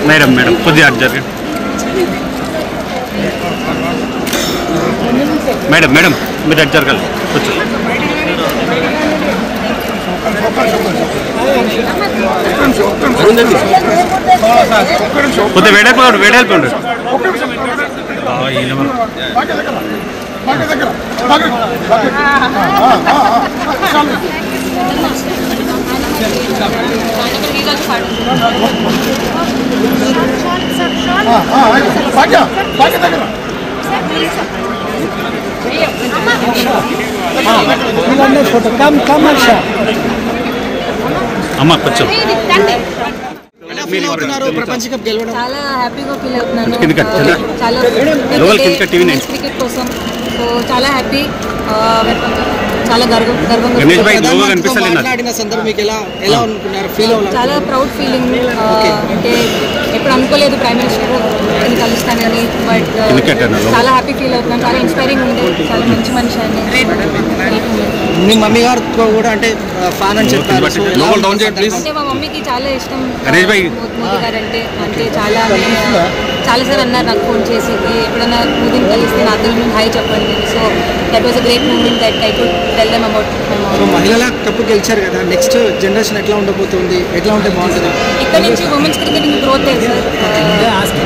Madam madam కొద్దిగా జరగండి madam madam మీరు అటు జరగాలి కూర్చో కొద్దిగా వేడైపోయాడు వేడైపోయాడు అమ్మ కొంచెం ప్రపంచ కప్ గెలవడం చాలా హ్యాపీగా ఫీల్ అవుతున్నాను. చాలా క్రికెట్ కోసం సో చాలా హ్యాపీ, చాలా మాట్లాడిన సందర్భం మీకు ఎలా అనుకున్నారు? చాలా ప్రౌడ్ ఫీలింగ్. అంటే ఎప్పుడు అనుకోలేదు ప్రైమ్ మినిస్టర్ కలుస్తానని, బట్ చాలా హ్యాపీ ఫీల్ అవుతున్నాను. చాలా ఇన్స్పైరింగ్ ఉంది, చాలా మంచి మనిషి అని. మీ మమ్మీ గారితో కూడా అంటే ఫ్యాన్ అని చెప్పారు. అంటే మా మమ్మీకి చాలా ఇష్టం మోదీ గారు అంటే. అంటే చాలాసార్లు అన్నారు నాకు ఫోన్ చేసి, ఎప్పుడైనా మోదీని కలిస్తే నా అతను హాయ్ చెప్పండి. So that was a great moment that I could tell them about my mom. మహిళల కప్పు గెలిచారు కదా, నెక్స్ట్ జనరేషన్ ఎట్లా ఉండబోతుంది, ఎట్లా ఉంటే బాగుంటుంది? ఇక్కడ నుంచి ఉమెన్స్ క్రికెటింగ్ గ్రోత్ సార్.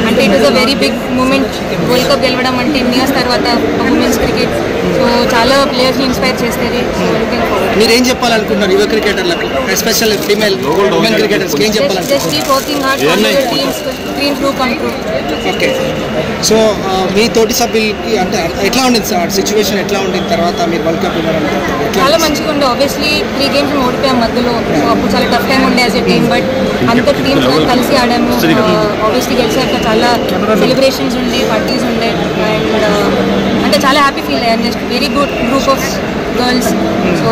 అంటే it is a very big moment. World cup గెలవడం అంటే 10 years తర్వాత ఉమెన్స్ క్రికెట్. సో చాలా ప్లేయర్స్ని ఇన్స్పైర్ చేస్తుంది. So looking forward. మీరేం చెప్పాలనుకుంటున్నారు యువ క్రికెటర్లకు, ఎస్పెషల్లీ ఫీమేల్ ఉమెన్ క్రికెటర్స్కి ఏం చెప్పాలనుకుంటున్నారు? Just keep working hard, dreams do come true. Okay. So మీ తోటి సభ్యులకి అంటే ఎట్లా ఉండింది సార్ సిచ్యువేషన్, ఎట్లా ఉండిన తర్వాత మీరు వరల్డ్ కప్ ఇవ్వడం? చాలా మంచిగా ఉండే. ఆబ్వియస్లీ 3 games ఓడిపోయాం మధ్యలో. సో అప్పుడు చాలా టఫ్ టైం ఉండే యాజ్ ఎ టీమ్. బట్ అంత టీమ్స్ కలిసి ఆడాము. ఆబ్వియస్లీ గెలిచాక చాలా సెలబ్రేషన్స్ ఉండే, పార్టీస్ ఉండే. అండ్ అంటే చాలా హ్యాపీ ఫీల్ అయ్యాను. Just very good group of girls. So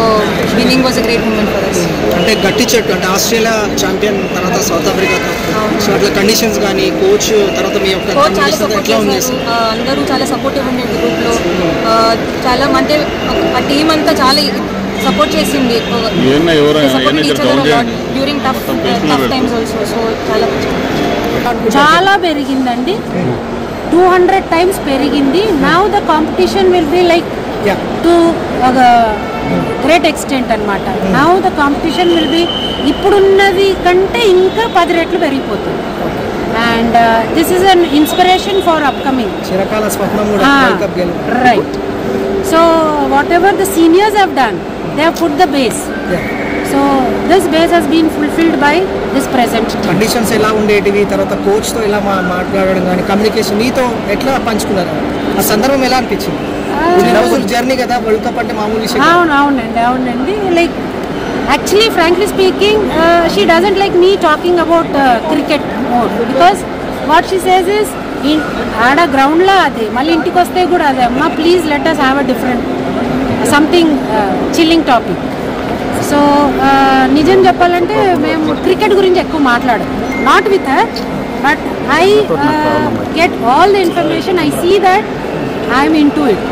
winning was a great moment for us. అంటే గట్టి చెట్టు అంటే ఆస్ట్రేలియా ఛాంపియన్ తర్వాత సౌత్ ఆఫ్రికా. సో అట్లా కండిషన్స్ కానీ కోచ్ తర్వాత మీ యొక్క చాలా సపోర్ట్ చేశారు. అందరూ చాలా సపోర్టివ్ ఉండేది గ్రూప్లో. చాలా అంటే ఆ టీమ్ అంతా చాలా సపోర్ట్ చేసింది during tough times also. So చాలా పెరిగిందండి, 200 times పెరిగింది. Now the competition will be like to great extent అనమాట. Now the competition will be ఇప్పుడున్నది కంటే ఇంకా 10 రెట్లు పెరిగిపోతుంది. And this is an inspiration for upcoming. Right. So whatever the seniors have done, they have put the base. So this base has been fulfilled by this present team. Conditions ఎలా ఉండేటివి, తర్వాత coach తో ఎలా మాట్లాడడం కానీ communication మీతో ఎట్లా పంచుకున్నారు? ఆ సందర్భం ఎలా అనిపించింది? జర్నీ కదా, వరల్డ్ కప్ అంటే మామూలు విషయం. అవునండి. Like actually frankly speaking she doesn't like me talking about cricket more, because what she says is ఆడ గ్రౌండ్లో అదే, మళ్ళీ ఇంటికి వస్తే కూడా అదే, అమ్మా please let us have a different something chilling topic. So నిజం చెప్పాలంటే మేము క్రికెట్ గురించి ఎక్కువ మాట్లాడాం, not with her, but I get all the information. I see that I'm into it.